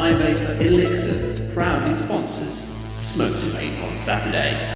iVapor Elixir proudly sponsors Smoke to Vape on Saturday.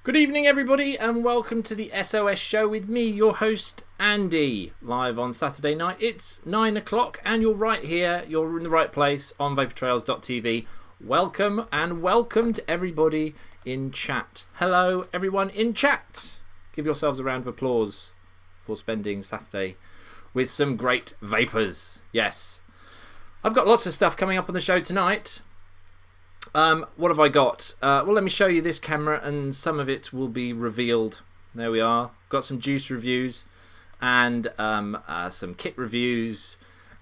Good evening, everybody, and welcome to the SOS show with me, your host, Andy, live on Saturday night. It's 9 o'clock, and you're right here. You're in the right place on vaportrails.tv. Welcome, and welcome to everybody in chat. Hello, everyone in chat. Give yourselves a round of applause for spending Saturday with some great vapors. Yes. I've got lots of stuff coming up on the show tonight. What have I got? Well, let me show you this camera and some of it will be revealed. There we are. Got some juice reviews and some kit reviews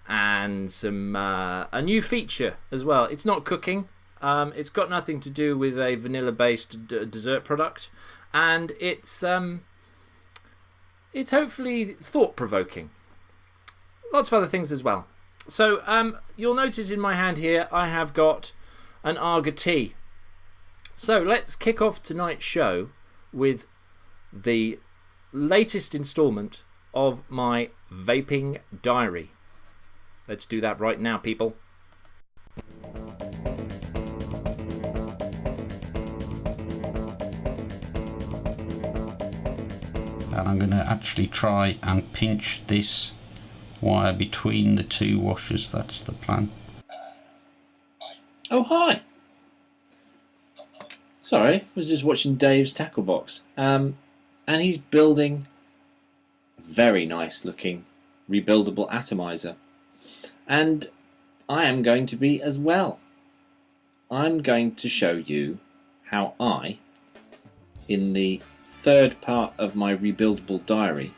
and some a new feature as well. It's not cooking. It's got nothing to do with a vanilla-based dessert product, and it's hopefully thought-provoking. Lots of other things as well. So you'll notice in my hand here I have got an Arga tea. So let's kick off tonight's show with the latest instalment of my vaping diary. Let's do that right now, people. And I'm going to actually try and pinch this wire between the two washers. That's the plan. Oh, hi. Sorry, I was just watching Dave's tackle box. And he's building a very nice looking rebuildable atomizer. And I am going to be as well. I'm going to show you how I, in the third part of my rebuildable diary,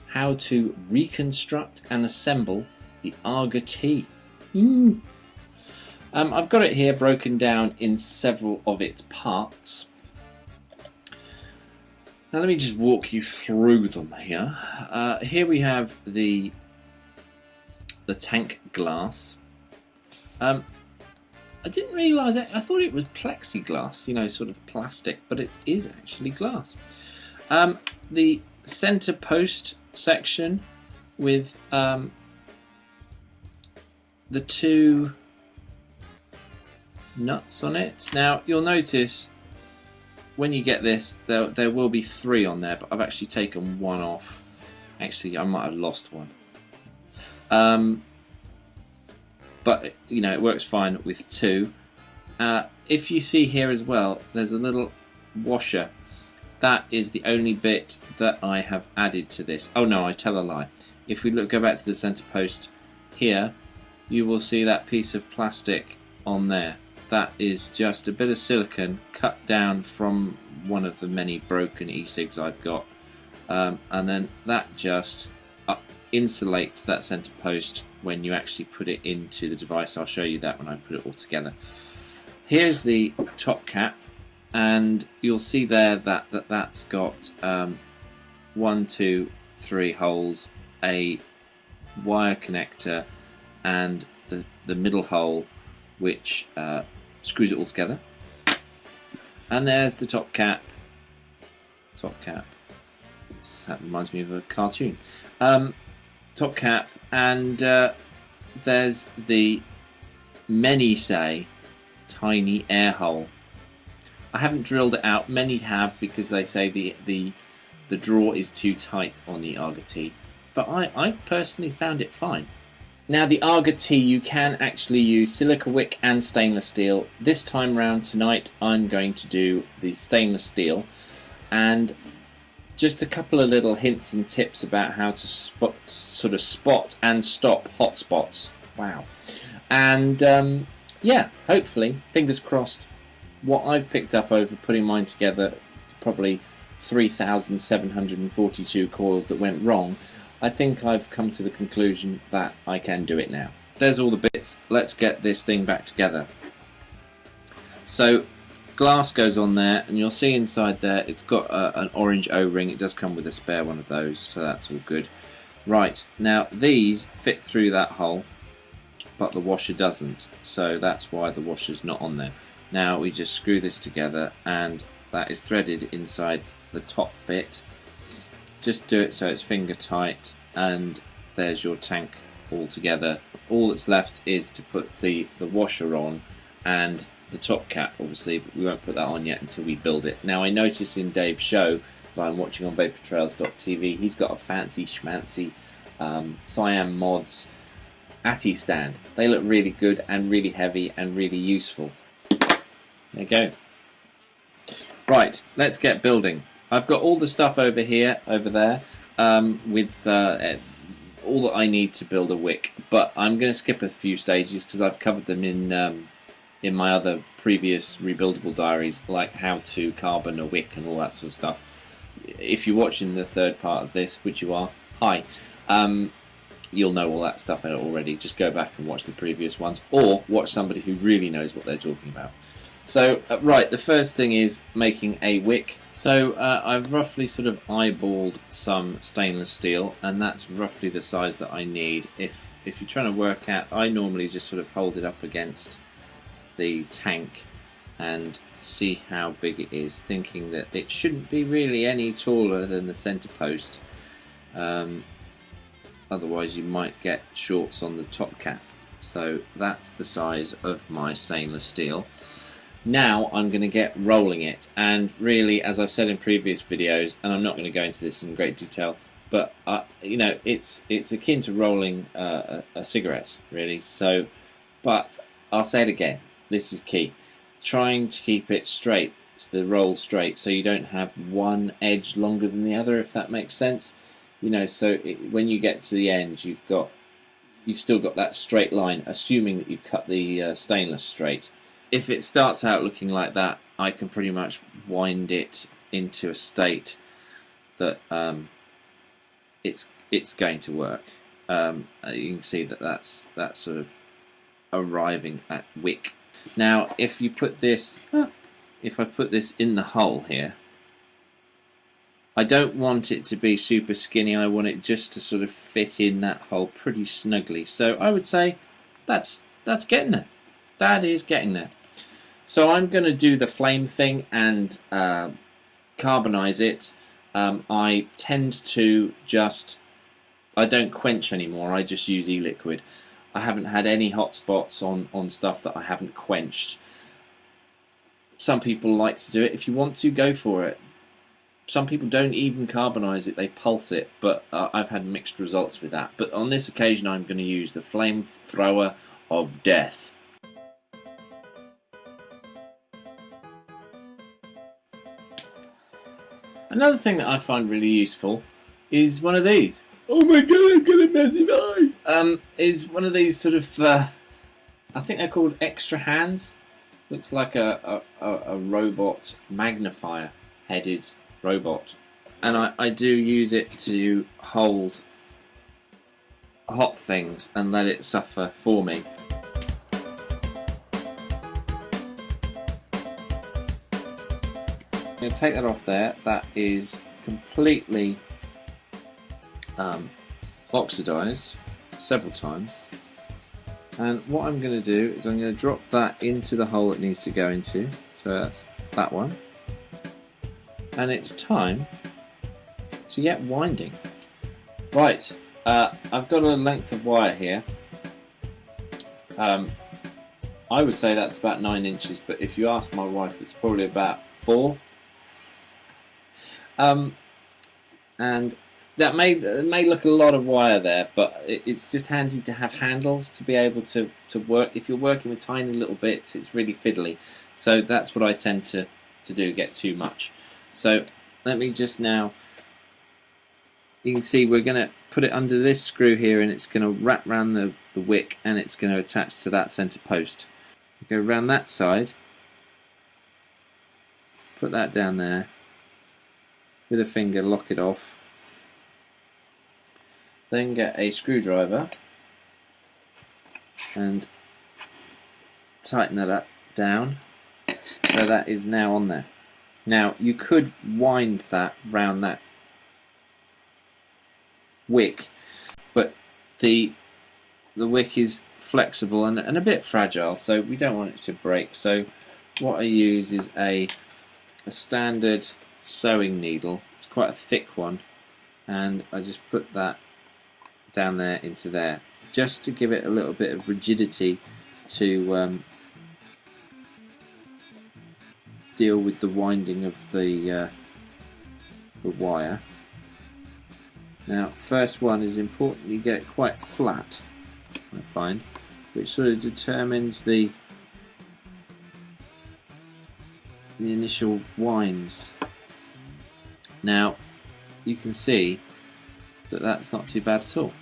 how to reconstruct and assemble the Arga T. I've got it here broken down in several of its parts. Now let me just walk you through them here. Here we have the tank glass. I didn't realise it. I thought it was plexiglass, you know, sort of plastic, but it is actually glass. The centre post section with the two nuts on it. Now you'll notice when you get this there will be three on there, but I've actually taken one off. Actually, I might have lost one, but you know, it works fine with two. If you see here as well, there's a little washer. That is the only bit that I have added to this. Oh no, I tell a lie. If we go back to the center post here, you will see that piece of plastic on there. That is just a bit of silicone cut down from one of the many broken e-cigs I've got, and then that just insulates that center post when you actually put it into the device. I'll show you that when I put it all together. Here's the top cap, and you'll see there that's got 1, 2, 3 holes, a wire connector, and the middle hole which screws it all together. And there's the top cap. That reminds me of a cartoon. Top cap, and there's the, many say, tiny air hole. I haven't drilled it out. Many have, because they say the drawer is too tight on the Arga T, but I've personally found it fine. Now the Arga T, you can actually use silica wick and stainless steel. This time round tonight I'm going to do the stainless steel, and just a couple of little hints and tips about how to spot and stop hot spots. Wow. And yeah, hopefully, fingers crossed, what I've picked up over putting mine together probably 3,742 coils that went wrong, I think I've come to the conclusion that I can do it now. There's all the bits. Let's get this thing back together. So glass goes on there, and you'll see inside there it's got an orange O-ring. It does come with a spare one of those, so that's all good. Right, now these fit through that hole, but the washer doesn't, so that's why the washer's not on there. Now we just screw this together, and that is threaded inside the top bit. Just do it so it's finger tight, and there's your tank all together. All that's left is to put the washer on and the top cap, obviously, but we won't put that on yet until we build it. Now I noticed in Dave's show that I'm watching on vaportrails.tv, he's got a fancy schmancy Siam Mods Atty stand. They look really good and really heavy and really useful. There you go. Right, let's get building. I've got all the stuff over here, over there, with all that I need to build a wick, but I'm going to skip a few stages because I've covered them in my other previous rebuildable diaries, like how to carbon a wick and all that sort of stuff. If you're watching the third part of this, which you are, hi, you'll know all that stuff already. Just go back and watch the previous ones, or watch somebody who really knows what they're talking about. So, right, the first thing is making a wick. So I've roughly sort of eyeballed some stainless steel, and that's roughly the size that I need. If you're trying to work out, I normally just sort of hold it up against the tank and see how big it is, thinking that it shouldn't be really any taller than the center post. Otherwise you might get shorts on the top cap. So that's the size of my stainless steel. Now I'm going to get rolling it, and really, as I've said in previous videos, and I'm not going to go into this in great detail, but you know, it's akin to rolling a cigarette, really. So, but I'll say it again, this is key. Trying to keep it straight, the roll straight, so you don't have one edge longer than the other, if that makes sense. You know, so when you get to the end, you've still got that straight line, assuming that you've cut the stainless straight. If it starts out looking like that, I can pretty much wind it into a state that it's going to work. You can see that that's sort of arriving at wick. Now, if you put this, if I put this in the hole here, I don't want it to be super skinny. I want it just to sort of fit in that hole pretty snugly. So I would say that's getting there. That is getting there. So I'm going to do the flame thing and carbonize it. I tend to I don't quench anymore, I just use e-liquid. I haven't had any hot spots on stuff that I haven't quenched. Some people like to do it. If you want to, go for it. Some people don't even carbonize it, they pulse it, but I've had mixed results with that. But on this occasion I'm going to use the flamethrower of death. Another thing that I find really useful is one of these. Oh my god, I've got a massive eye! Is one of these sort of, I think they're called extra hands. Looks like a robot magnifier headed robot. And I do use it to hold hot things and let it suffer for me. I'm going to take that off there. That is completely oxidized several times, and what I'm going to do is I'm going to drop that into the hole it needs to go into, so that's that one, and it's time to get winding. Right, I've got a length of wire here. I would say that's about 9 inches, but if you ask my wife it's probably about 4. And that may look a lot of wire there, but it's just handy to have handles to be able to work. If you're working with tiny little bits, it's really fiddly. So that's what I tend to do, get too much. So let me just now, you can see we're going to put it under this screw here, and it's going to wrap around the wick, and it's going to attach to that centre post. Go around that side, put that down there, with a finger, lock it off. Then get a screwdriver and tighten that down, so that is now on there. Now you could wind that round that wick, but the wick is flexible and a bit fragile, so we don't want it to break. So what I use is a standard sewing needle. It's quite a thick one, and I just put that down there into there, just to give it a little bit of rigidity to deal with the winding of the wire. Now, first one is important. You get it quite flat, I find, which sort of determines the initial winds. Now, you can see that that's not too bad at all.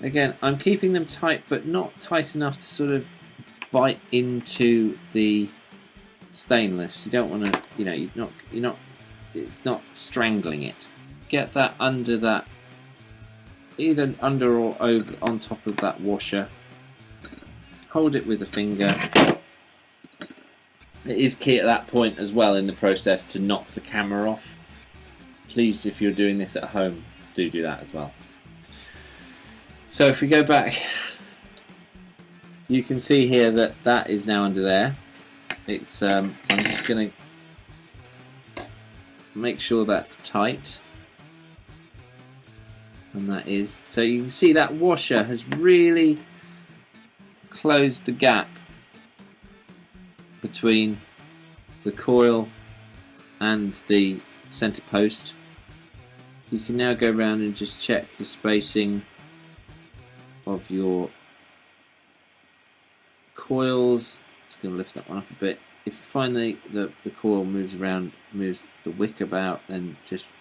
Again, I'm keeping them tight, but not tight enough to sort of bite into the stainless. You don't want to, you know, it's not strangling it. Get that under that, either under or over on top of that washer. Hold it with a finger. It is key at that point as well in the process to knock the camera off. Please, if you're doing this at home, do that as well. So if we go back, you can see here that that is now under there. It's I'm just going to make sure that's tight, and that is. So you can see that washer has really closed the gap between the coil and the center post. You can now go around and just check the spacing of your coils. Just going to lift that one up a bit. If you find the coil moves around, moves the wick about, then just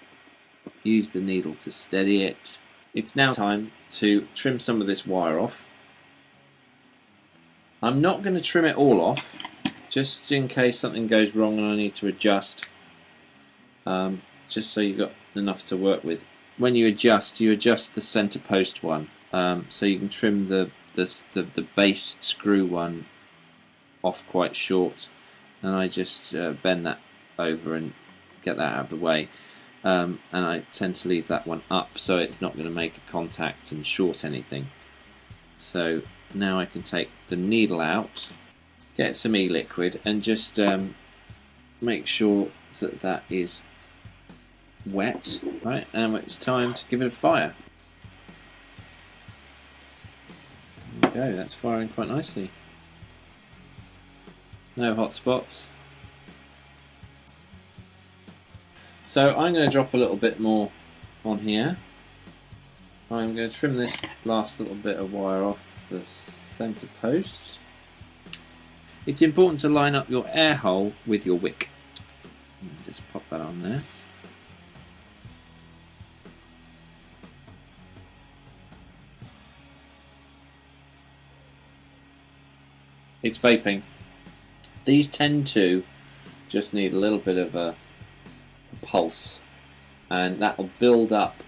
use the needle to steady it. It's now time to trim some of this wire off. I'm not going to trim it all off, just in case something goes wrong and I need to adjust, just so you've got enough to work with. When you adjust the center post one, so you can trim the base screw one off quite short, and I just bend that over and get that out of the way, and I tend to leave that one up so it's not going to make a contact and short anything. So now I can take the needle out, get some e-liquid, and just make sure that that is wet. Right, and it's time to give it a fire. There we go, that's firing quite nicely. No hot spots. So I'm going to drop a little bit more on here. I'm going to trim this last little bit of wire off the center post. It's important to line up your air hole with your wick. Just pop that on there. It's vaping. These tend to just need a little bit of a pulse, and that will build up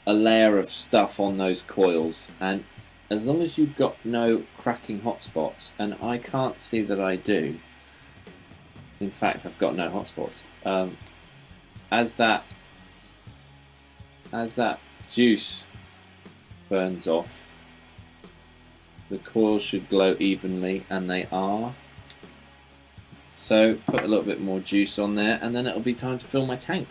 a layer of stuff on those coils, and as long as you've got no cracking hotspots, and I can't see that I do, in fact I've got no hotspots, as that juice burns off, the coils should glow evenly, and they are. So put a little bit more juice on there, and then it'll be time to fill my tank.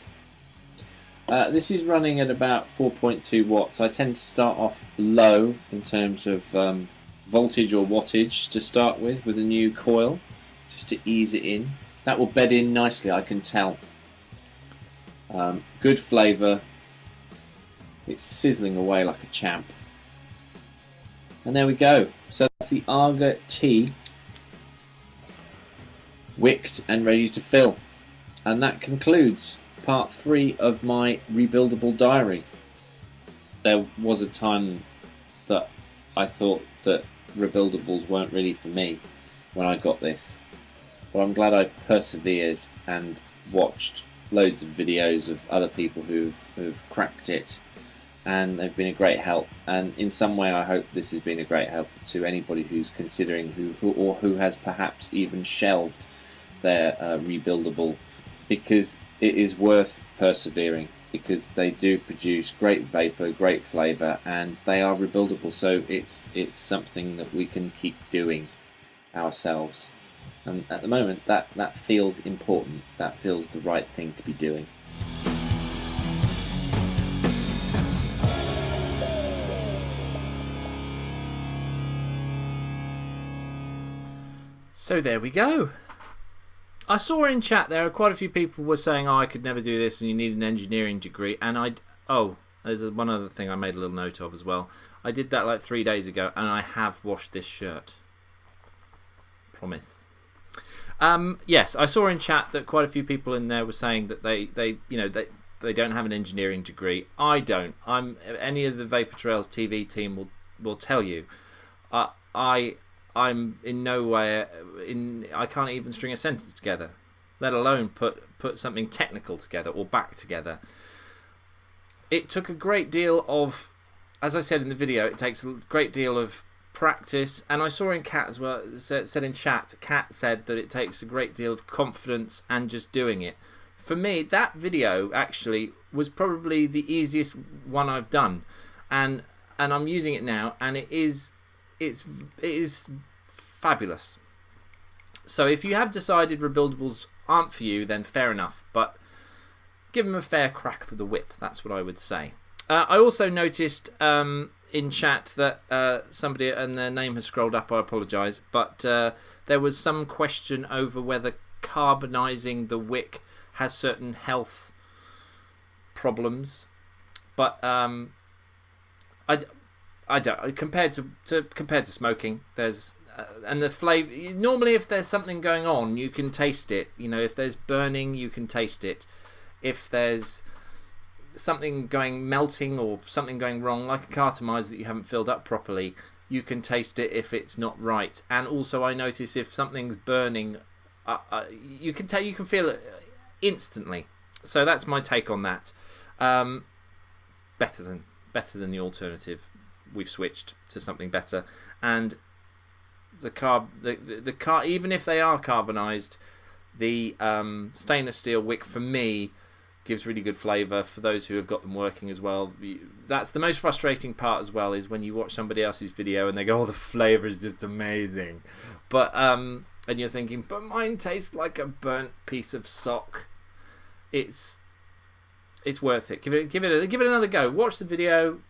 This is running at about 4.2 watts. I tend to start off low in terms of voltage or wattage to start with a new coil, just to ease it in. That will bed in nicely, I can tell. Good flavour. It's sizzling away like a champ. And there we go. So that's the Arga T wicked and ready to fill. And that concludes part 3 of my rebuildable diary. There was a time that I thought that rebuildables weren't really for me when I got this. Well, I'm glad I persevered and watched loads of videos of other people who've cracked it, and they've been a great help. And in some way, I hope this has been a great help to anybody who's considering who has perhaps even shelved their rebuildable, because it is worth persevering, because they do produce great vapor, great flavour, and they are rebuildable. So it's something that we can keep doing ourselves. And at the moment, that feels important. That feels the right thing to be doing. So there we go. I saw in chat there quite a few people were saying, "Oh, I could never do this, and you need an engineering degree." And there's one other thing I made a little note of as well. I did that like 3 days ago, and I have washed this shirt. Promise. Yes, I saw in chat that quite a few people in there were saying that they don't have an engineering degree. I don't. Any of the Vapor Trails TV team will tell you. I'm in no way I can't even string a sentence together, let alone put something technical together or back together. It took a great deal of, as I said in the video, it takes a great deal of practice, and I saw in Cat as well, said in chat, Cat said that it takes a great deal of confidence and just doing it. For me, that video actually was probably the easiest one I've done, and I'm using it now, and it is fabulous. So if you have decided rebuildables aren't for you, then fair enough, but give them a fair crack for the whip. That's what I would say. I also noticed in chat that somebody, and their name has scrolled up, I apologise, but there was some question over whether carbonising the wick has certain health problems, but I don't. Compared to smoking, there's and the flavour. Normally, if there's something going on, you can taste it. You know, if there's burning, you can taste it. If there's something melting or something going wrong, like a cartomiser that you haven't filled up properly, you can taste it if it's not right. And also, I notice if something's burning, you can feel it instantly. So that's my take on that. Better than the alternative. We've switched to something better, and the even if they are carbonised, the stainless steel wick for me gives really good flavour for those who have got them working as well. That's the most frustrating part as well, is when you watch somebody else's video and they go, "Oh, the flavour is just amazing," but and you're thinking, "But mine tastes like a burnt piece of sock." It's worth it. Give it another go. Watch the video.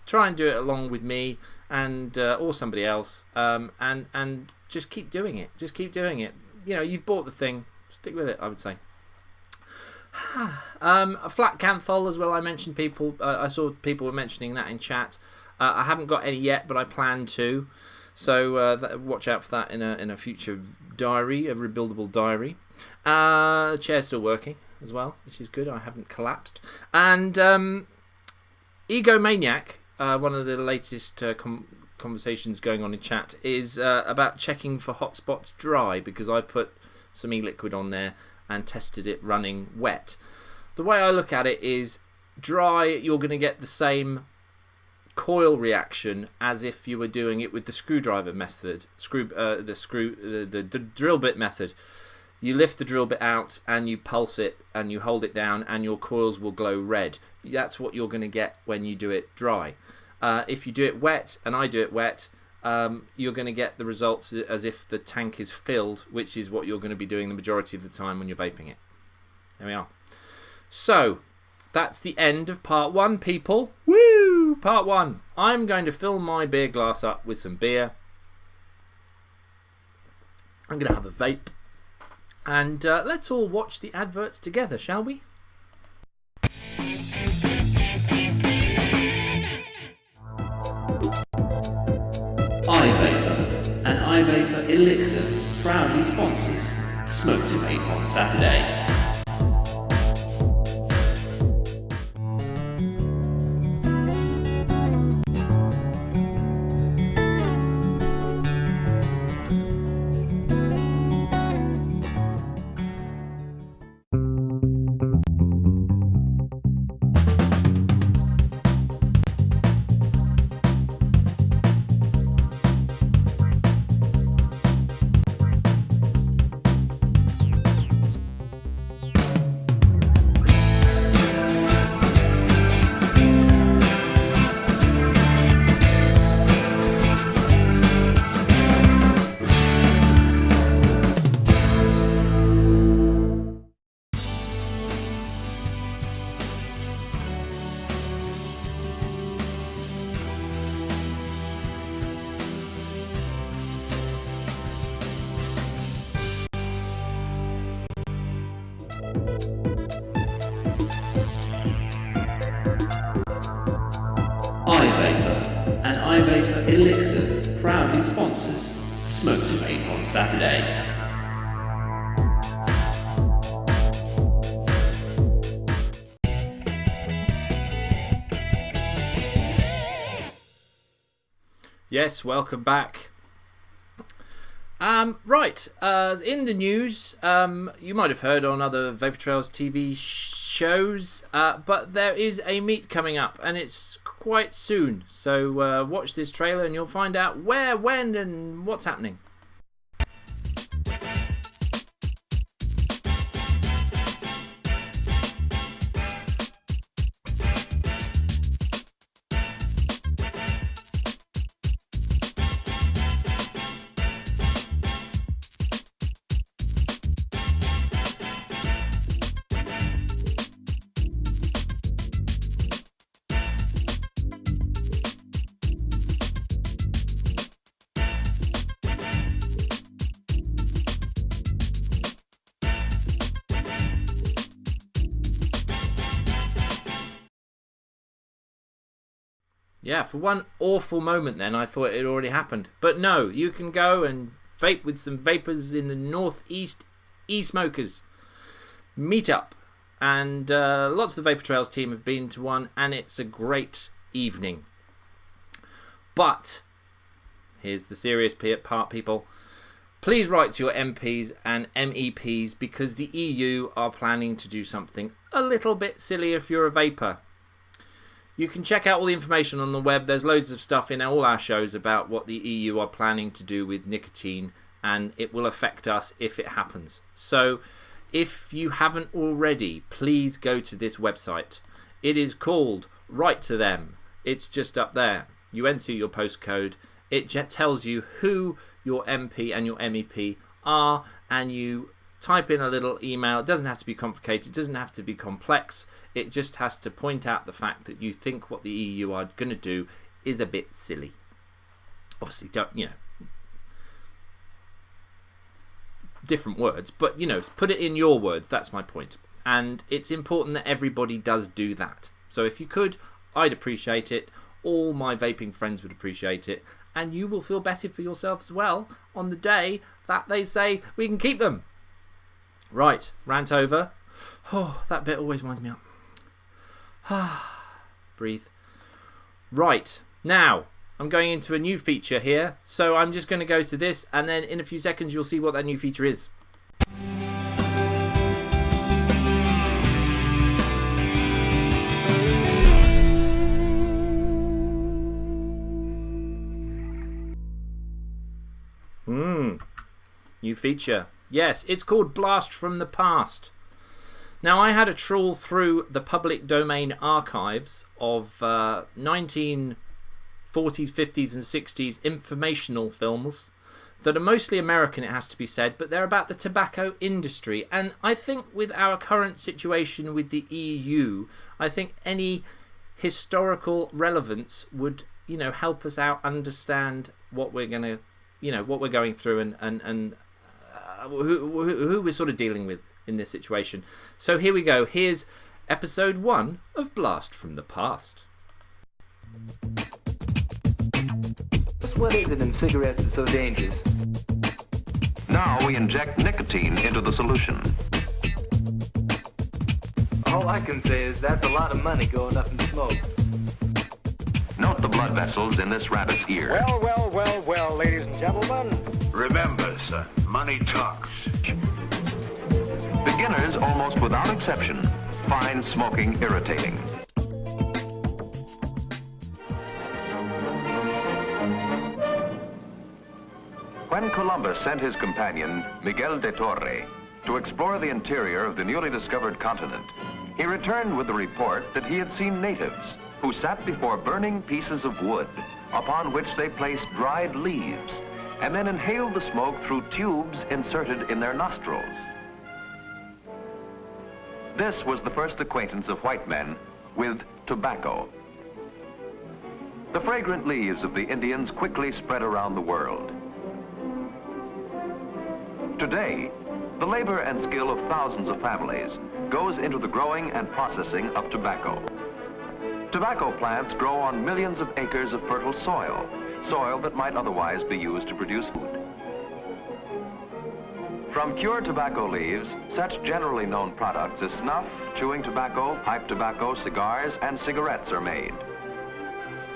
Try and do it along with me and or somebody else, and just keep doing it. Just keep doing it. You know, you've bought the thing. Stick with it, I would say. A flat canthol as well. I mentioned people. I saw people were mentioning that in chat. I haven't got any yet, but I plan to. So watch out for that in a future diary, a rebuildable diary. The chair's still working as well, which is good. I haven't collapsed. And Egomaniac. One of the latest conversations going on in chat is about checking for hotspots dry, because I put some e-liquid on there and tested it running wet. The way I look at it is, dry, you're going to get the same coil reaction as if you were doing it with the screwdriver method, the drill bit method. You lift the drill bit out and you pulse it and you hold it down and your coils will glow red. That's what you're going to get when you do it dry. If you do it wet, and I do it wet, you're going to get the results as if the tank is filled, which is what you're going to be doing the majority of the time when you're vaping it. There we are. So, that's the end of part one, people. Woo! Part one. I'm going to fill my beer glass up with some beer. I'm going to have a vape. And let's all watch the adverts together, shall we? iVapor and iVapor Elixir proudly sponsors Smoke to Vape on Saturday. Vapor Elixir proudly sponsors Smoke to Vape on Saturday. Yes, welcome back. Right, in the news, you might have heard on other Vapor Trails TV shows, but there is a meet coming up, and it's quite soon. So watch this trailer and you'll find out where, when, and what's happening. Yeah, for one awful moment then I thought it had already happened. But no, you can go and vape with some vapors in the Northeast e-smokers meetup. And lots of the Vapor Trails team have been to one, and it's a great evening. But here's the serious part, people. Please write to your MPs and MEPs, because the EU are planning to do something a little bit silly if you're a vapor. You can check out all the information on the web. There's loads of stuff in all our shows about what the EU are planning to do with nicotine, and it will affect us if it happens. So if you haven't already, please go to this website. It is called Write to Them. It's just up there. You enter your postcode. It tells you who your MP and your MEP are, and you type in a little email. It doesn't have to be complicated, it doesn't have to be complex. It just has to point out the fact that you think what the EU are going to do is a bit silly. Obviously, don't, different words, but put it in your words. That's my point. And it's important that everybody does do that. So if you could, I'd appreciate it. All my vaping friends would appreciate it, and you will feel better for yourself as well on the day that they say we can keep them. Right, rant over. Oh, that bit always winds me up. Breathe. Right, now I'm going into a new feature here, so I'm just going to go to this, and then in a few seconds you'll see what that new feature is. New feature. Yes, it's called Blast from the Past. Now, I had a trawl through the public domain archives of 1940s, 50s and 60s informational films that are mostly American, it has to be said, but they're about the tobacco industry. And I think with our current situation with the EU, I think any historical relevance would, help us out understand what we're going to, what we're going through and who we're sort of dealing with in this situation. So here we go. Here's episode 1 of Blast from the Past. What is it in cigarettes that's so dangerous? Now we inject nicotine into the solution. All I can say is that's a lot of money going up in smoke. Note the blood vessels in this rabbit's ear. Well, ladies and gentlemen. Remember, son, money talks. Beginners, almost without exception, find smoking irritating. When Columbus sent his companion, Miguel de Torre, to explore the interior of the newly discovered continent, he returned with the report that he had seen natives who sat before burning pieces of wood upon which they placed dried leaves and then inhaled the smoke through tubes inserted in their nostrils. This was the first acquaintance of white men with tobacco. The fragrant leaves of the Indians quickly spread around the world. Today, the labor and skill of thousands of families goes into the growing and processing of tobacco. Tobacco plants grow on millions of acres of fertile soil, soil that might otherwise be used to produce food. From cured tobacco leaves, such generally known products as snuff, chewing tobacco, pipe tobacco, cigars, and cigarettes are made.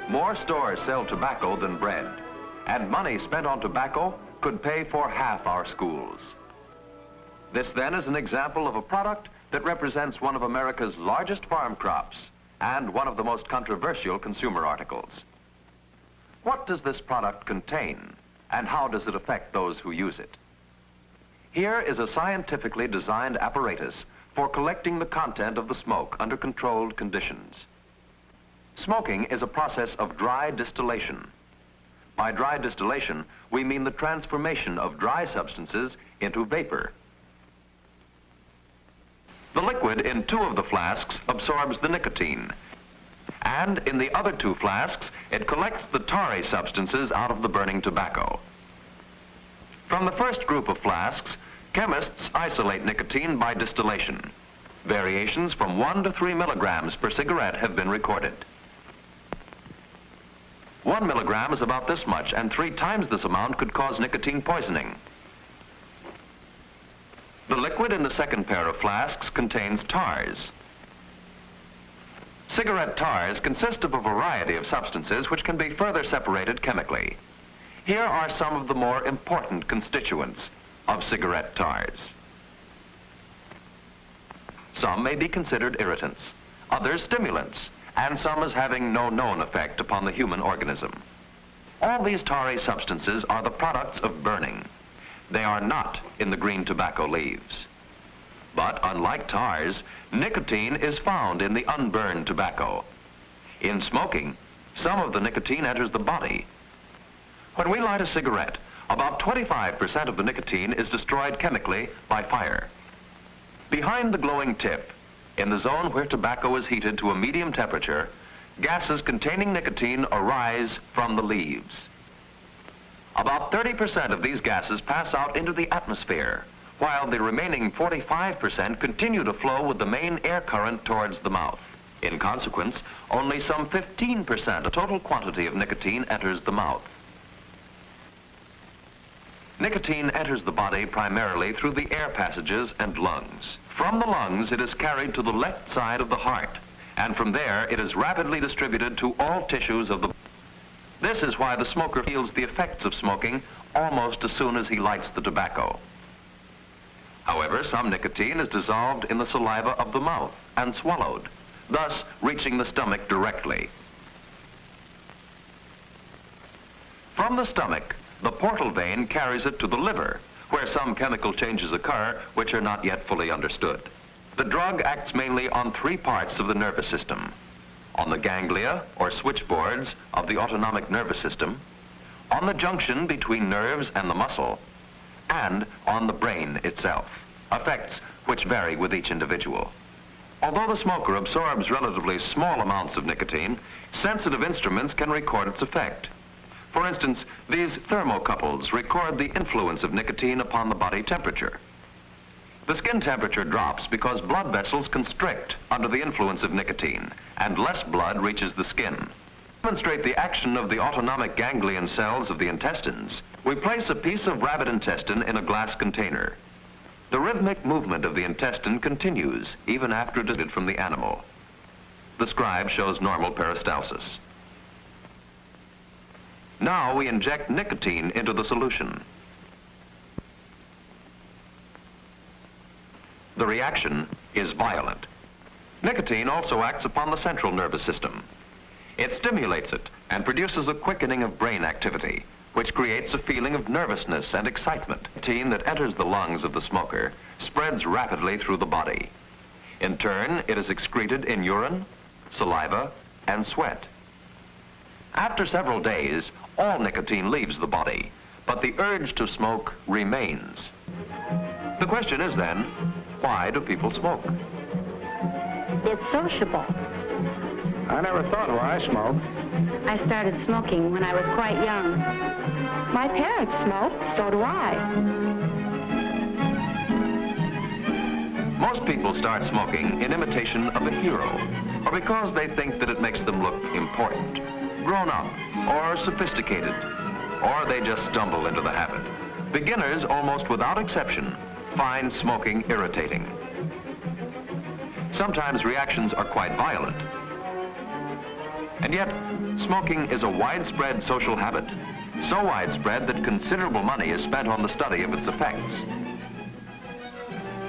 More stores sell tobacco than bread, and money spent on tobacco could pay for half our schools. This then is an example of a product that represents one of America's largest farm crops and one of the most controversial consumer articles. What does this product contain, and how does it affect those who use it? Here is a scientifically designed apparatus for collecting the content of the smoke under controlled conditions. Smoking is a process of dry distillation. By dry distillation, we mean the transformation of dry substances into vapor. The liquid in 2 of the flasks absorbs the nicotine, and in the other 2 flasks, it collects the tarry substances out of the burning tobacco. From the first group of flasks, chemists isolate nicotine by distillation. Variations from 1 to 3 milligrams per cigarette have been recorded. 1 milligram is about this much, and 3 times this amount could cause nicotine poisoning. The liquid in the second pair of flasks contains tars. Cigarette tars consist of a variety of substances which can be further separated chemically. Here are some of the more important constituents of cigarette tars. Some may be considered irritants, others stimulants, and some as having no known effect upon the human organism. All these tarry substances are the products of burning. They are not in the green tobacco leaves. But unlike tars, nicotine is found in the unburned tobacco. In smoking, some of the nicotine enters the body. When we light a cigarette, about 25% of the nicotine is destroyed chemically by fire. Behind the glowing tip, in the zone where tobacco is heated to a medium temperature, gases containing nicotine arise from the leaves. About 30% of these gases pass out into the atmosphere, while the remaining 45% continue to flow with the main air current towards the mouth. In consequence, only some 15% of total quantity of nicotine enters the mouth. Nicotine enters the body primarily through the air passages and lungs. From the lungs, it is carried to the left side of the heart, and from there it is rapidly distributed to all tissues of the body. This is why the smoker feels the effects of smoking almost as soon as he lights the tobacco. However, some nicotine is dissolved in the saliva of the mouth and swallowed, thus reaching the stomach directly. From the stomach, the portal vein carries it to the liver, where some chemical changes occur which are not yet fully understood. The drug acts mainly on 3 parts of the nervous system: on the ganglia, or switchboards, of the autonomic nervous system, on the junction between nerves and the muscle, and on the brain itself, effects which vary with each individual. Although the smoker absorbs relatively small amounts of nicotine, sensitive instruments can record its effect. For instance, these thermocouples record the influence of nicotine upon the body temperature. The skin temperature drops because blood vessels constrict under the influence of nicotine, and less blood reaches the skin. To demonstrate the action of the autonomic ganglion cells of the intestines, we place a piece of rabbit intestine in a glass container. The rhythmic movement of the intestine continues even after deleted from the animal. The scribe shows normal peristalsis. Now we inject nicotine into the solution. The reaction is violent. Nicotine also acts upon the central nervous system. It stimulates it and produces a quickening of brain activity, which creates a feeling of nervousness and excitement. Nicotine that enters the lungs of the smoker spreads rapidly through the body. In turn, it is excreted in urine, saliva, and sweat. After several days, all nicotine leaves the body, but the urge to smoke remains. The question is then, why do people smoke? It's sociable. I never thought why I smoked. I started smoking when I was quite young. My parents smoked, so do I. Most people start smoking in imitation of a hero, or because they think that it makes them look important. grown up, or sophisticated, or they just stumble into the habit. Beginners, almost without exception, find smoking irritating. Sometimes reactions are quite violent. And yet, smoking is a widespread social habit, so widespread that considerable money is spent on the study of its effects.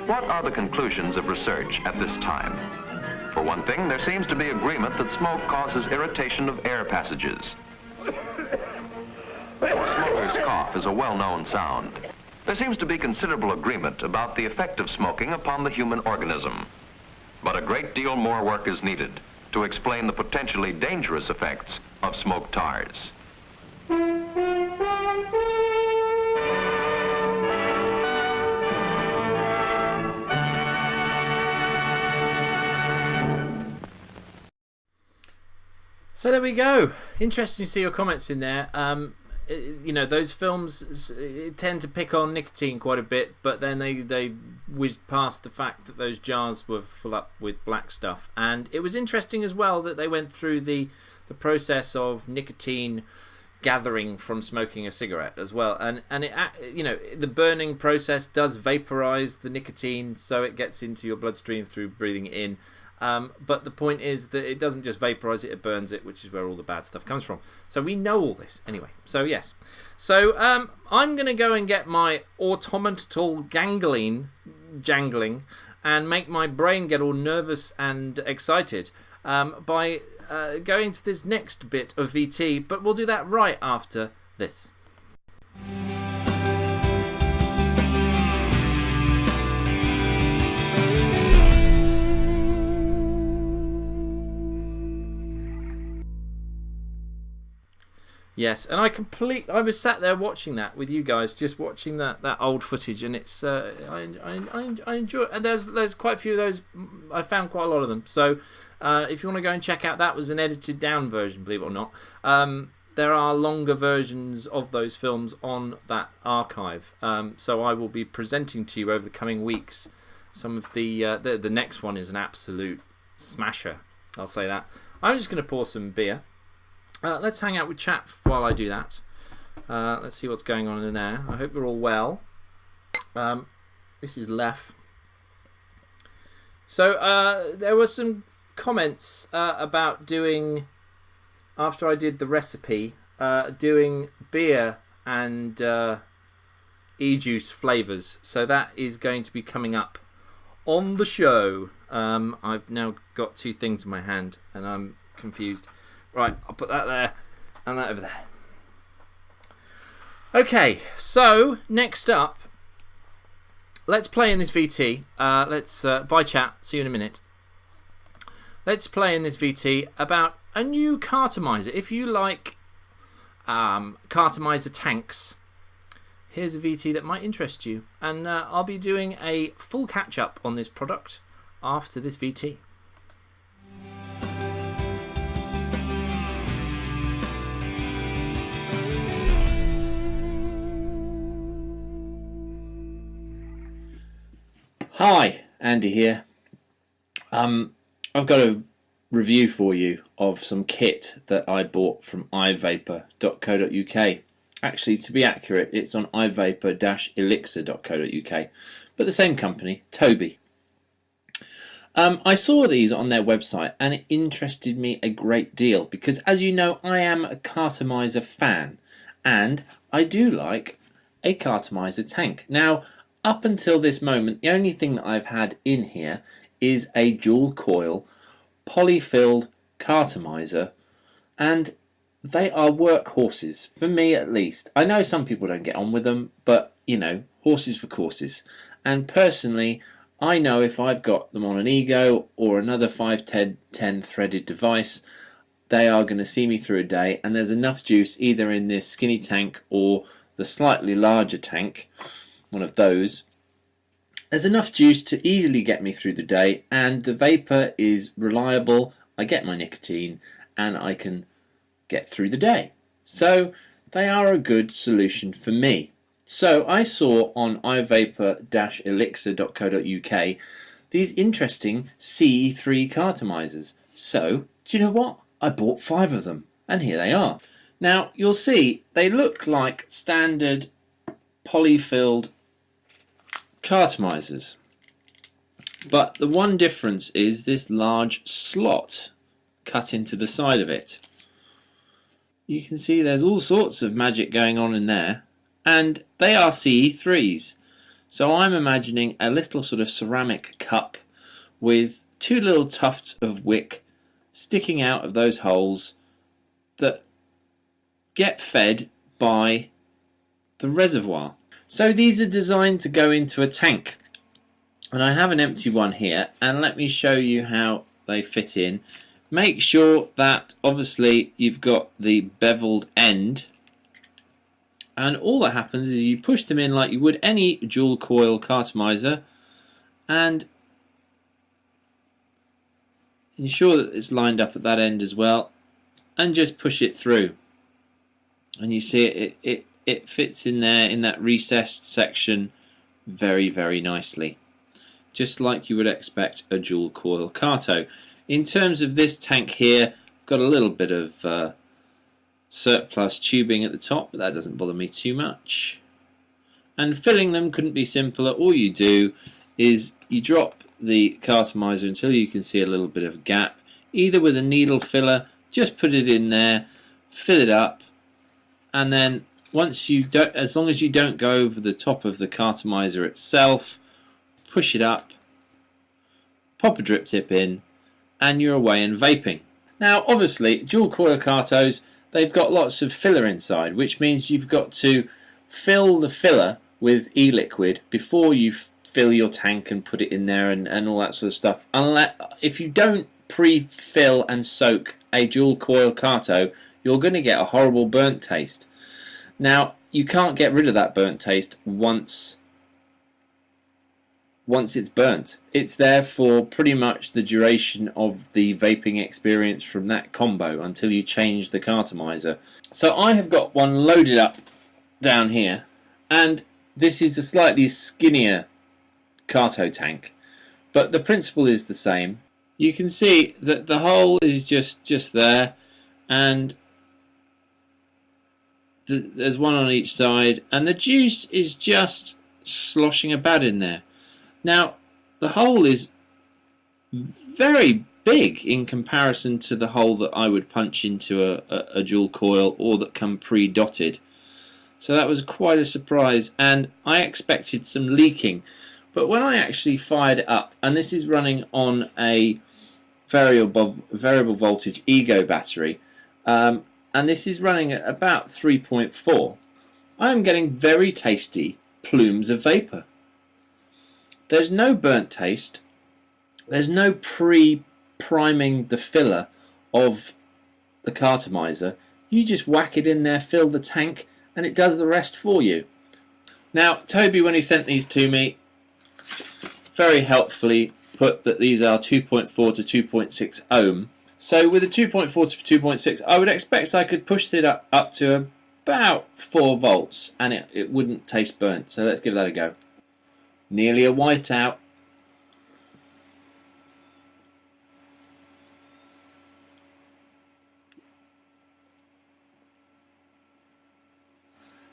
What are the conclusions of research at this time? For one thing, there seems to be agreement that smoke causes irritation of air passages. A smoker's cough is a well-known sound. There seems to be considerable agreement about the effect of smoking upon the human organism. But a great deal more work is needed to explain the potentially dangerous effects of smoke tars. So there we go. Interesting to see your comments in there. You know, those films tend to pick on nicotine quite a bit, but then they whizzed past the fact that those jars were full up with black stuff. And it was interesting as well that they went through the process of nicotine gathering from smoking a cigarette as well. And it, you know, the burning process does vaporize the nicotine, so it gets into your bloodstream through breathing it in. But the point is that it doesn't just vaporize it, it burns it, which is where all the bad stuff comes from. So we know all this anyway. So yes. So I'm going to go and get my automatal jangling and make my brain get all nervous and excited by going to this next bit of VT. But we'll do that right after this. Yes, and I was sat there watching that with you guys, just watching that old footage, and it's I enjoy it. And there's quite a few of those. I found quite a lot of them. So if you want to go and check out, that was an edited down version, believe it or not. There are longer versions of those films on that archive. So I will be presenting to you over the coming weeks. Some of the next one is an absolute smasher. I'll say that. I'm just going to pour some beer. Let's hang out with chat while I do that. Let's see what's going on in there. I hope you're all well. This is Lef. So there were some comments about doing, after I did the recipe, doing beer and e-juice flavours. So that is going to be coming up on the show. I've now got two things in my hand and I'm confused. Right, I'll put that there and that over there. Okay, so next up, let's play in this VT. Bye chat, see you in a minute. Let's play in this VT about a new Cartomiser. If you like Cartomiser tanks, here's a VT that might interest you. And I'll be doing a full catch-up on this product after this VT. Hi, Andy here. I've got a review for you of some kit that I bought from ivapor.co.uk. Actually, to be accurate, it's on ivapor-elixir.co.uk, but the same company, Toby. I saw these on their website and it interested me a great deal because, as you know, I am a Cartomiser fan and I do like a Cartomiser tank. Now, up until this moment, the only thing that I've had in here is a dual coil, poly-filled Cartomiser, and they are workhorses, for me at least. I know some people don't get on with them, but, you know, horses for courses. And personally, I know if I've got them on an Ego or another 510 threaded device, they are going to see me through a day, and there's enough juice either in this skinny tank or the slightly larger tank, one of those. There's enough juice to easily get me through the day, and the vapor is reliable. I get my nicotine and I can get through the day. So they are a good solution for me. So I saw on ivapor-elixir.co.uk these interesting CE3 Cartomisers. So, do you know what? I bought 5 of them. And here they are. Now you'll see they look like standard polyfilled cartomisers, but the one difference is this large slot cut into the side of it. You can see there's all sorts of magic going on in there, and they are CE3s. So I'm imagining a little sort of ceramic cup with two little tufts of wick sticking out of those holes that get fed by the reservoir. So these are designed to go into a tank, and I have an empty one here, and let me show you how they fit in. Make sure that obviously you've got the beveled end, and all that happens is you push them in like you would any dual coil cartomiser, and ensure that it's lined up at that end as well, and just push it through, and you see it fits in there in that recessed section very, very nicely, just like you would expect a dual coil carto. In terms of this tank here, I've got a little bit of surplus tubing at the top, but that doesn't bother me too much. And filling them couldn't be simpler. All you do is you drop the cartomiser until you can see a little bit of a gap, either with a needle filler, just put it in there, fill it up, and then once you don't, as long as you don't go over the top of the cartomiser itself, push it up, pop a drip tip in, and you're away and vaping. Now obviously dual coil cartos, they've got lots of filler inside, which means you've got to fill the filler with e-liquid before you fill your tank and put it in there and all that sort of stuff. If you don't pre-fill and soak a dual coil carto, you're going to get a horrible burnt taste. Now you can't get rid of that burnt taste once it's burnt. It's there for pretty much the duration of the vaping experience from that combo until you change the cartomiser. So I have got one loaded up down here, and this is a slightly skinnier carto tank, but the principle is the same. You can see that the hole is just there, and there's one on each side, and the juice is just sloshing about in there. Now the hole is very big in comparison to the hole that I would punch into a dual coil or that come pre-dotted. So that was quite a surprise, and I expected some leaking. But when I actually fired it up, and this is running on a variable voltage ego battery, and this is running at about 3.4, I am getting very tasty plumes of vapour. There's no burnt taste, there's no pre-priming the filler of the cartomiser. You just whack it in there, fill the tank, and it does the rest for you. Now Toby, when he sent these to me, very helpfully put that these are 2.4 to 2.6 ohm. So with a 2.4 to 2.6, I would expect I could push it up to about 4 volts and it wouldn't taste burnt. So let's give that a go. Nearly a whiteout.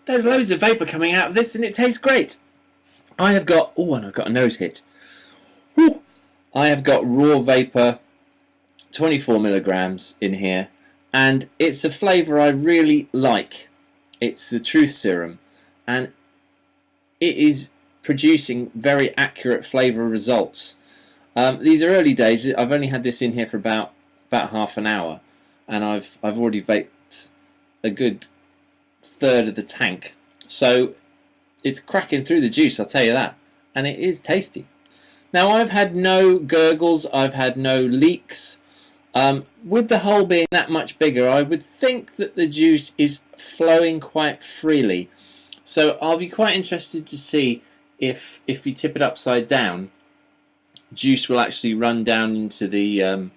There's loads of vapour coming out of this, and it tastes great. I have got, oh, and I've got a nose hit. Whew. I have got raw vapour, 24 milligrams in here, and it's a flavour I really like. It's the Truth Serum, and it is producing very accurate flavour results. These are early days. I've only had this in here for about half an hour, and I've already vaped a good third of the tank, so it's cracking through the juice, I'll tell you that, and it is tasty. Now I've had no gurgles, I've had no leaks. With the hole being that much bigger, I would think that the juice is flowing quite freely, so I'll be quite interested to see if you tip it upside down, juice will actually run down into the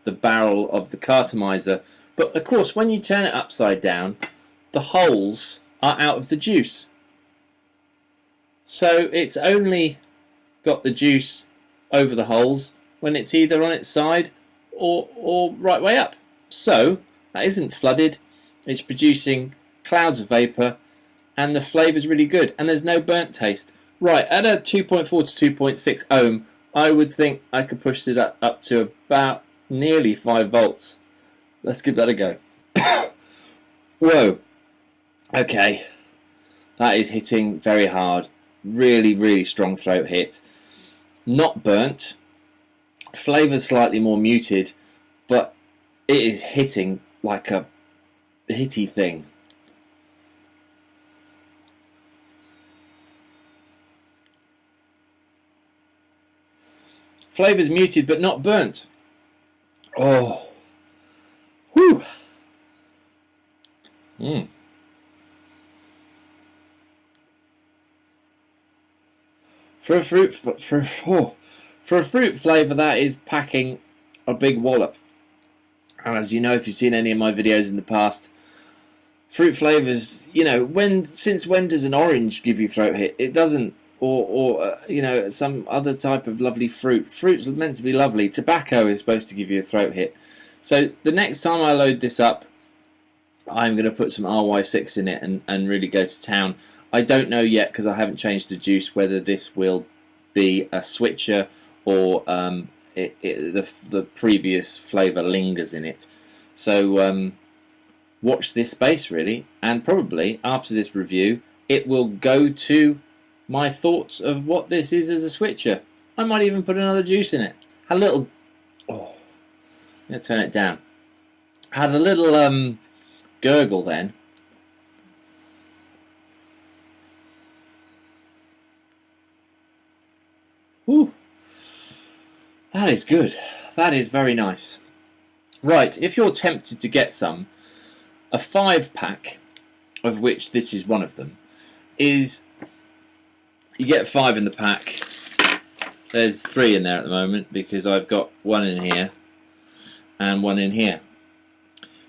barrel of the cartomiser. But of course when you turn it upside down, the holes are out of the juice, so it's only got the juice over the holes when it's either on its side or right way up. So That isn't flooded. It's producing clouds of vapour, and the flavour's really good, and there's no burnt taste. Right, at a 2.4 to 2.6 ohm, I would think I could push it up to about nearly 5 volts. Let's give that a go. Whoa. Okay. That is hitting very hard. Really, really strong throat hit. Not burnt. Flavour's slightly more muted, but it is hitting like a hitty thing. Flavour's muted but not burnt. Oh. Whew. For a fruit flavour, that is packing a big wallop. And as you know, if you've seen any of my videos in the past, fruit flavours, you know, since when does an orange give you throat hit? It doesn't. Or you know, some other type of lovely fruit. Fruit's meant to be lovely. Tobacco is supposed to give you a throat hit. So the next time I load this up, I'm going to put some RY6 in it and really go to town. I don't know yet, because I haven't changed the juice, whether this will be a switcher or the previous flavour lingers in it. So watch this space, really, and probably after this review it will go to my thoughts of what this is as a switcher. I might even put another juice in it. Had a little... Oh, I'm going to turn it down. Had a little gurgle then. Ooh, that is good. That is very nice. Right, if you're tempted to get some, a 5-pack, of which this is one of them, is... You get 5 in the pack. There's 3 in there at the moment because I've got 1 in here and 1 in here.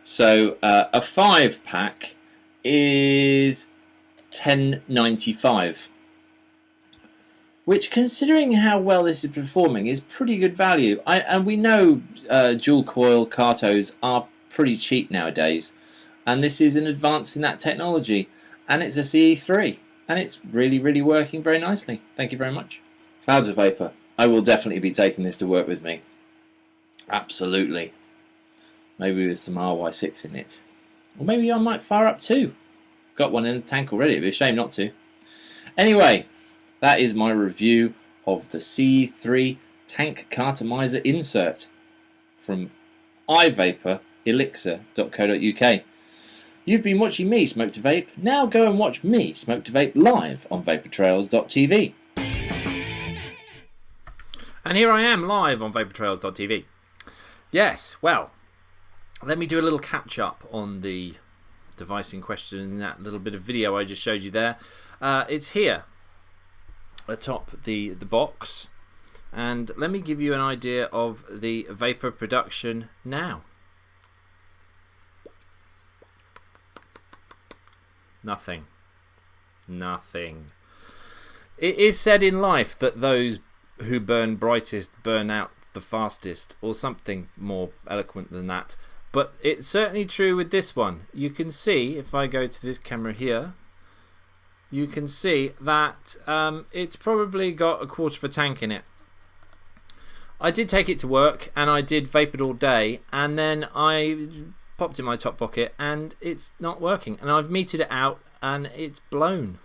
So a 5-pack is $10.95, which, considering how well this is performing, is pretty good value. And we know dual coil cartos are pretty cheap nowadays, and this is an advance in that technology, and it's a CE3. And it's really, really working very nicely. Thank you very much. Clouds of vapour. I will definitely be taking this to work with me. Absolutely. Maybe with some RY6 in it. Or maybe I might fire up 2. Got one in the tank already. It'd be a shame not to. Anyway, that is my review of the C3 Tank Cartomiser insert from iVaporElixir.co.uk. You've been watching me smoke to vape. Now go and watch me smoke to vape live on vaportrails.tv. And here I am live on vaportrails.tv. Yes, well, let me do a little catch up on the device in question in that little bit of video I just showed you there. It's here atop the box, and let me give you an idea of the vapor production now. Nothing. It is said in life that those who burn brightest burn out the fastest, or something more eloquent than that. But it's certainly true with this one. You can see, if I go to this camera here, you can see that it's probably got a quarter of a tank in it. I did take it to work and I did vape it all day, and then I popped in my top pocket and it's not working, and I've metered it out and it's blown.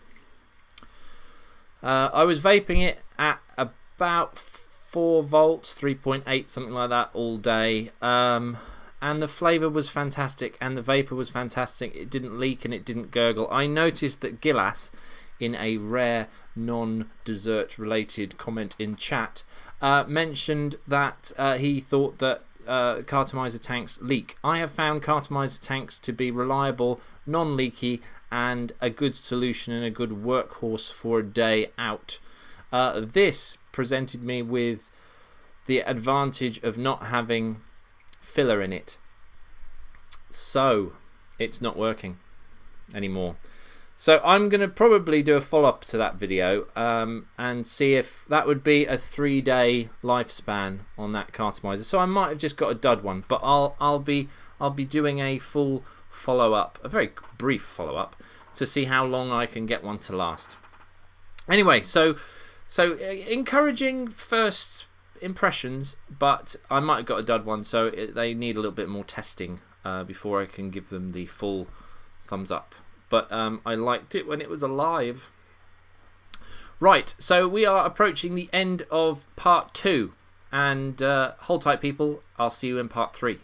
I was vaping it at about 4 volts, 3.8, something like that, all day, and the flavour was fantastic and the vapour was fantastic. It didn't leak and it didn't gurgle. I noticed that Gillas, in a rare non-dessert related comment in chat, mentioned that he thought that Cartomiser tanks leak. I have found Cartomiser tanks to be reliable, non-leaky, and a good solution and a good workhorse for a day out. This presented me with the advantage of not having filler in it, so it's not working anymore. So I'm going to probably do a follow-up to that video and see if that would be a 3-day lifespan on that Cartomiser. So I might have just got a dud one, but I'll be I'll be doing a full follow-up, a very brief follow-up, to see how long I can get one to last. Anyway, so encouraging first impressions, but I might have got a dud one, so they need a little bit more testing before I can give them the full thumbs up. But I liked it when it was alive. Right, so we are approaching the end of part 2, and hold tight, people. I'll see you in part 3.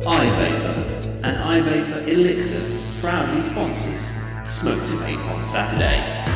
iVapor and iVapor Elixir proudly sponsors Smoke to Vape on Saturday.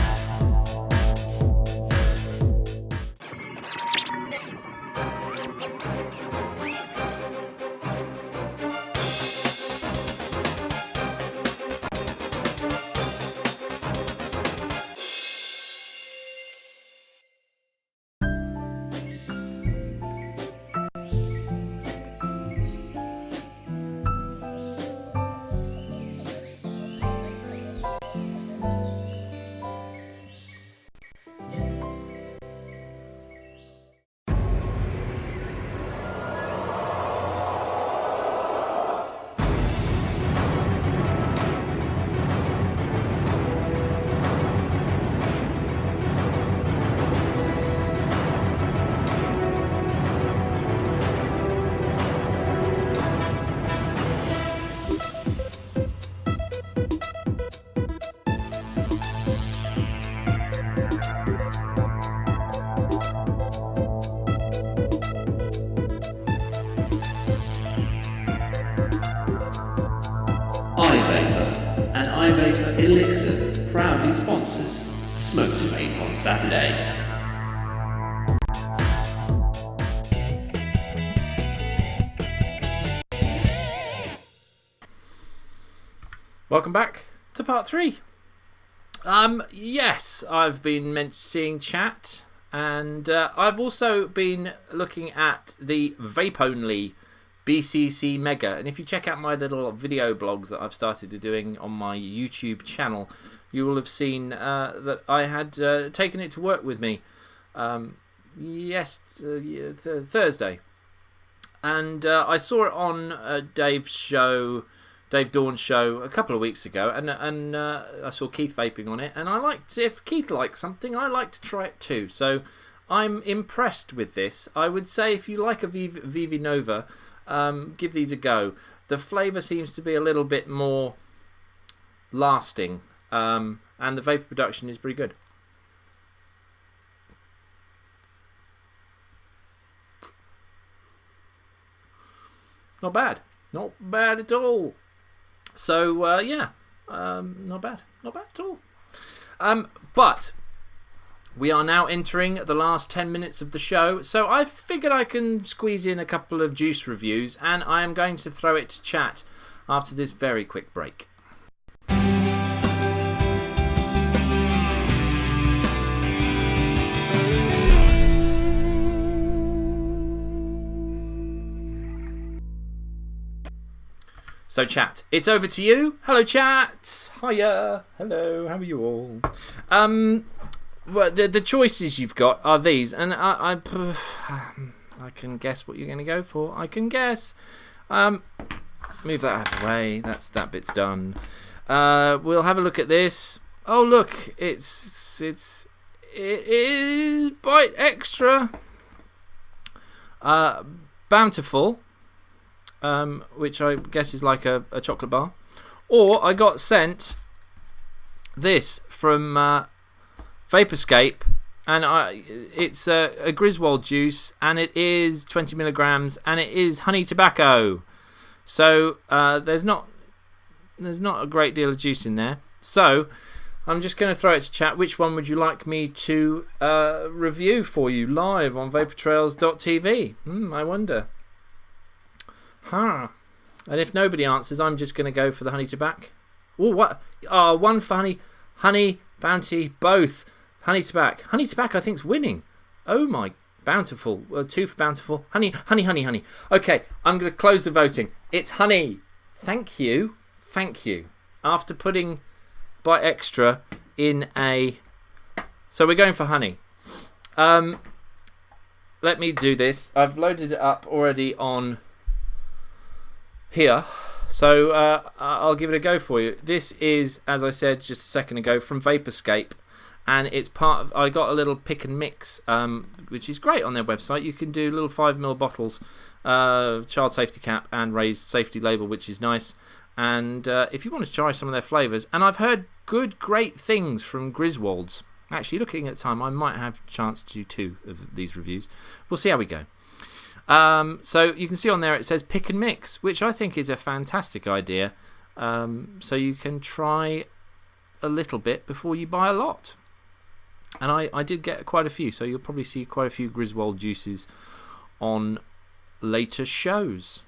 iVapor and iVapor Elixir proudly sponsors Smoke to Vape on Saturday. Welcome back to part 3. Yes, I've been seeing chat, and I've also been looking at the vape only BCC Mega, and if you check out my little video blogs that I've started doing on my YouTube channel, you will have seen that I had taken it to work with me Thursday, and I saw it on Dave Dawn's show a couple of weeks ago, and I saw Keith vaping on it, and I liked, if Keith likes something, I like to try it too. So I'm impressed with this. I would say if you like a Vivi Nova, give these a go. The flavour seems to be a little bit more lasting, and the vapour production is pretty good. Not bad. Not bad at all. So, yeah, not bad. Not bad at all. But we are now entering the last 10 minutes of the show, so I figured I can squeeze in a couple of juice reviews, and I am going to throw it to chat after this very quick break. So chat, it's over to you. Hello chat. Hiya. Hello, how are you all? Well, the choices you've got are these, and I can guess what you're going to go for. I can guess. Move that out of the way. That bit's done. We'll have a look at this. Oh look, it is Bite Extra. Bountiful. Which I guess is like a chocolate bar. Or I got sent this from Vaporscape, and it's a Griswold juice, and it is 20 milligrams, and it is honey tobacco. So there's not a great deal of juice in there. So I'm just going to throw it to chat. Which one would you like me to review for you live on vaportrails.tv? I wonder. And if nobody answers, I'm just going to go for the honey tobacco. Oh, what? Oh, one for honey, bounty, both. Honey tobacco. Honey tobacco, I think, is winning. Oh my, bountiful. 2 for bountiful. Honey. Okay, I'm going to close the voting. It's honey. Thank you. After putting Bite Extra in a... So we're going for honey. Let me do this. I've loaded it up already on here. So I'll give it a go for you. This is, as I said just a second ago, from Vaporscape. And it's part of, I got a little pick and mix, which is great on their website. You can do little 5ml bottles, child safety cap and raised safety label, which is nice. And if you want to try some of their flavours, and I've heard great things from Griswold's. Actually, looking at the time, I might have a chance to do 2 of these reviews. We'll see how we go. So you can see on there it says pick and mix, which I think is a fantastic idea. So you can try a little bit before you buy a lot. And I did get quite a few, so you'll probably see quite a few Griswold juices on later shows.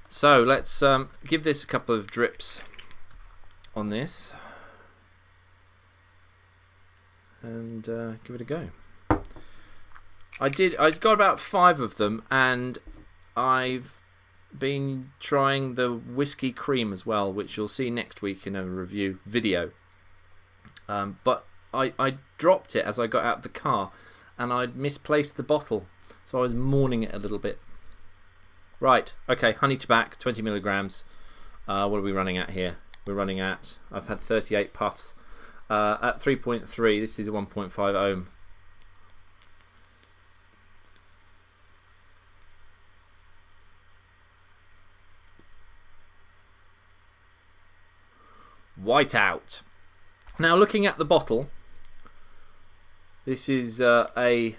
So let's give this a couple of drips on this and give it a go. I got about 5 of them, and I've been trying the whiskey cream as well, which you'll see next week in a review video. But I dropped it as I got out of the car, and I'd misplaced the bottle, so I was mourning it a little bit. Right, okay, honey tobacco, 20 milligrams. What are we running at here? We're running at, I've had 38 puffs. At 3.3, this is a 1.5 ohm. Whiteout. Now, looking at the bottle, this is I'm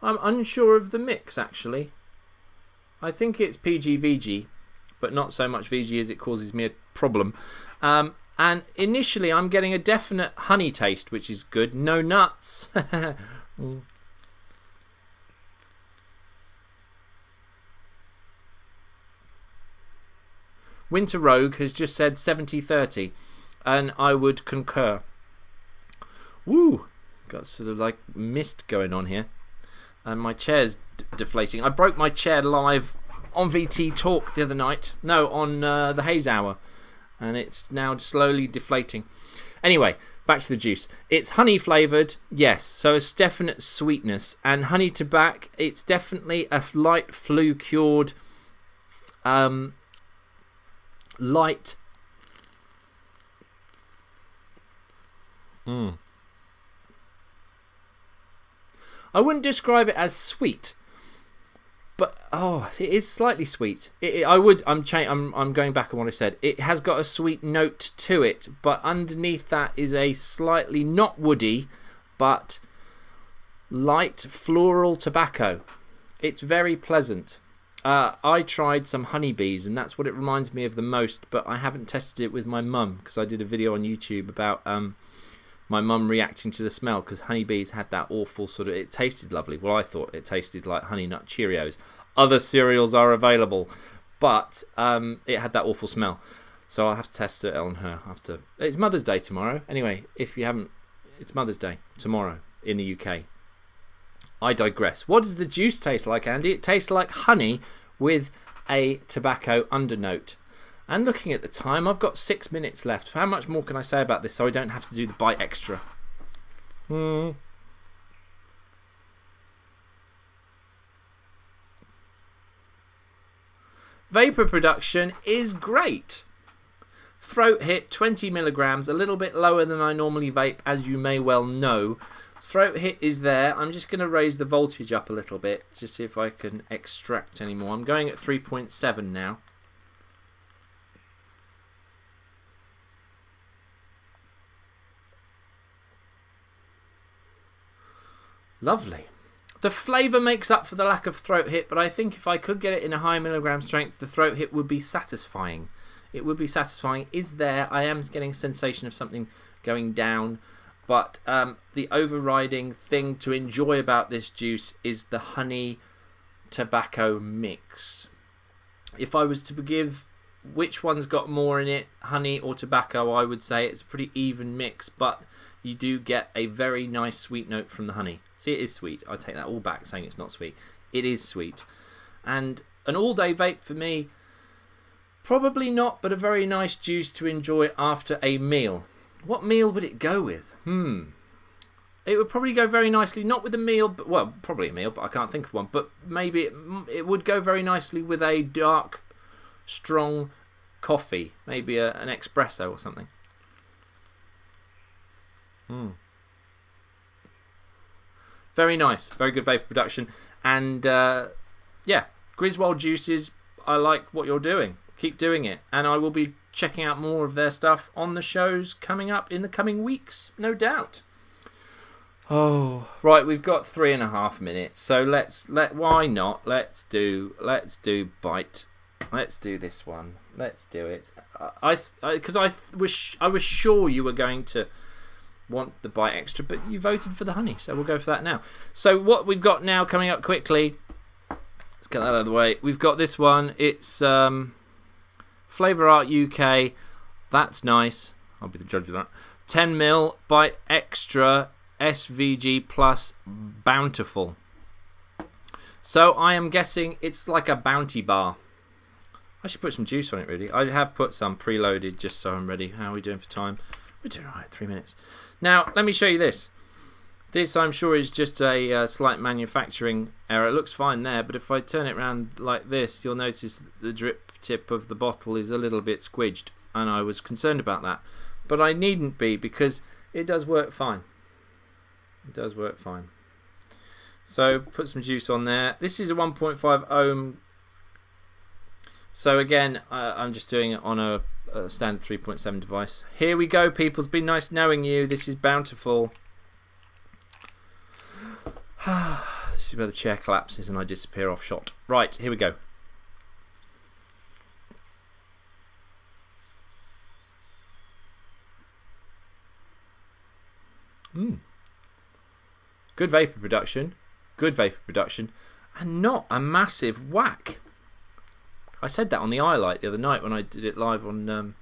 unsure of the mix, actually. I think it's PG-VG, but not so much VG as it causes me a problem. And initially, I'm getting a definite honey taste, which is good. No nuts. Winter Rogue has just said 70-30, and I would concur. Woo! Got sort of like mist going on here, and my chair's deflating. I broke my chair live on VT Talk the other night. No, on the Haze Hour, and it's now slowly deflating. Anyway, back to the juice. It's honey flavoured, yes, so it's definite sweetness. And honey tobacco, it's definitely a light flu cured, light. I wouldn't describe it as sweet, but it is slightly sweet. I'm going back on what I said. It has got a sweet note to it, but underneath that is a slightly not woody, but light floral tobacco. It's very pleasant. I tried some honeybees, and that's what it reminds me of the most, but I haven't tested it with my mum, because I did a video on YouTube about my mum reacting to the smell, because honeybees had that awful sort of, it tasted lovely. Well, I thought it tasted like Honey Nut Cheerios. Other cereals are available, but it had that awful smell. So I'll have to test it on her. It's Mother's Day tomorrow. Anyway, if you haven't, it's Mother's Day tomorrow in the UK. I digress. What does the juice taste like, Andy? It tastes like honey with a tobacco undernote. And looking at the time, I've got 6 minutes left. How much more can I say about this so I don't have to do the bite extra? Vapor production is great. Throat hit 20 milligrams, a little bit lower than I normally vape, as you may well know. Throat hit is there. I'm just going to raise the voltage up a little bit to see if I can extract any more. I'm going at 3.7 now. Lovely. The flavour makes up for the lack of throat hit, but I think if I could get it in a high milligram strength, the throat hit would be satisfying. It would be satisfying. Is there? I am getting a sensation of something going down, but the overriding thing to enjoy about this juice is the honey tobacco mix. If I was to give which one's got more in it, honey or tobacco, I would say it's a pretty even mix, but you do get a very nice sweet note from the honey. See, it is sweet. I take that all back saying it's not sweet. It is sweet. And an all-day vape for me, probably not, but a very nice juice to enjoy after a meal. What meal would it go with? it would probably go very nicely, not with a meal, but well, probably a meal, but I can't think of one. But maybe it would go very nicely with a dark, strong coffee, maybe an espresso or something. Very nice, very good vapor production, and yeah, Griswold Juices. I like what you're doing. Keep doing it, and I will be checking out more of their stuff on the shows coming up in the coming weeks, no doubt. Oh, right, we've got 3.5 minutes, so why not? Let's do bite. Let's do this one. Let's do it. Because I was sure you were going to want the bite extra, but you voted for the honey, so we'll go for that now. So what we've got now coming up quickly. Let's get that out of the way. We've got this one. It's Flavour Art UK. That's nice. I'll be the judge of that. 10ml Bite Extra SVG Plus Bountiful. So I am guessing it's like a bounty bar. I should put some juice on it, really. I have put some preloaded just so I'm ready. How are we doing for time? We're doing alright, 3 minutes. Now, let me show you this. This, I'm sure, is just a slight manufacturing error. It looks fine there, but if I turn it around like this, you'll notice the drip tip of the bottle is a little bit squidged, and I was concerned about that. But I needn't be, because it does work fine. It does work fine. So, put some juice on there. This is a 1.5 ohm. So again, I'm just doing it on a standard 3.7 device. Here we go, people. It's been nice knowing you. This is Bountiful. This is where the chair collapses and I disappear off shot. Right, here we go. Good vapor production. Good vapor production. And not a massive whack. I said that on the iLight the other night when I did it live on...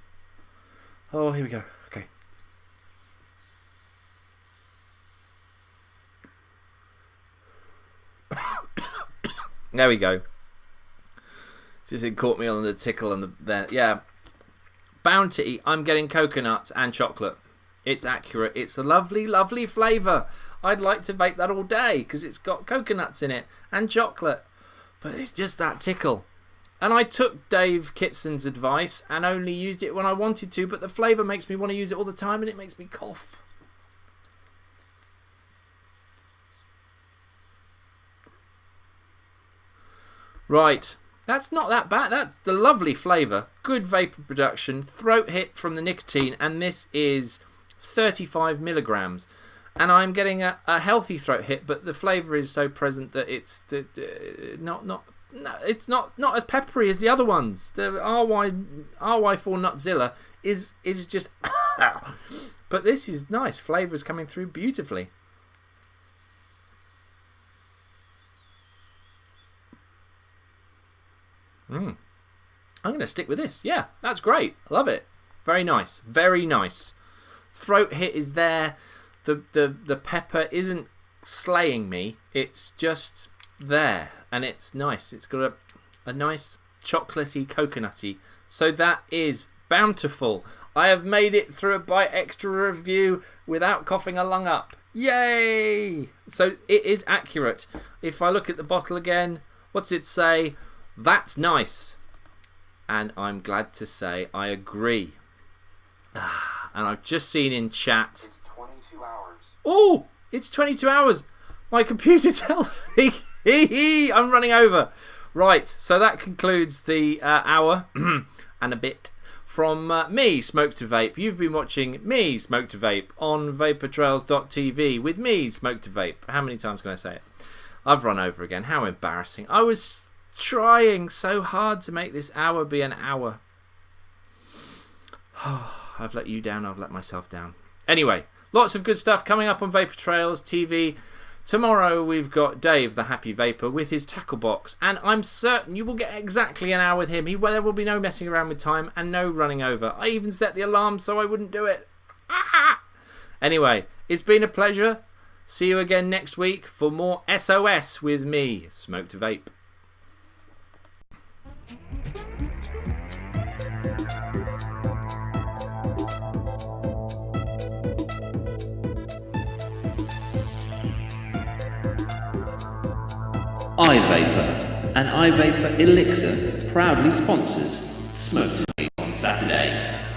Oh, here we go. Okay. There we go. Just it caught me on the tickle and yeah. Bounty, I'm getting coconuts and chocolate. It's accurate. It's a lovely, lovely flavour. I'd like to vape that all day because it's got coconuts in it and chocolate. But it's just that tickle. And I took Dave Kitson's advice and only used it when I wanted to, but the flavour makes me want to use it all the time and it makes me cough. Right, that's not that bad. That's the lovely flavour. Good vapour production, throat hit from the nicotine, and this is 35 milligrams. And I'm getting a healthy throat hit, but the flavour is so present that it's it's not as peppery as the other ones. The RY4 Nutzilla is just... But this is nice. Flavour's coming through beautifully. I'm going to stick with this. Yeah, that's great. Love it. Very nice. Very nice. Throat hit is there. The pepper isn't slaying me. It's just there. And it's nice. It's got a nice chocolatey, coconutty. So that is Bountiful. I have made it through a Bite Extra review without coughing a lung up. Yay! So it is accurate. If I look at the bottle again, what's it say? That's nice. And I'm glad to say I agree. And I've just seen in chat... It's 22 hours. Oh! It's 22 hours! My computer tells me... I'm running over. Right, so that concludes the hour and a bit from me, Smoke to Vape. You've been watching me, Smoke to Vape, on vaportrails.tv with me, Smoke to Vape. How many times can I say it? I've run over again. How embarrassing. I was trying so hard to make this hour be an hour. I've let you down, I've let myself down. Anyway, lots of good stuff coming up on Vapor Trails TV. Tomorrow we've got Dave, the Happy Vapor, with his tackle box, and I'm certain you will get exactly an hour with him. There will be no messing around with time and no running over. I even set the alarm so I wouldn't do it. Anyway, it's been a pleasure. See you again next week for more SOS with me, Smoke to Vape. iVapor and iVapor Elixir proudly sponsors Smoke to Me on Saturday.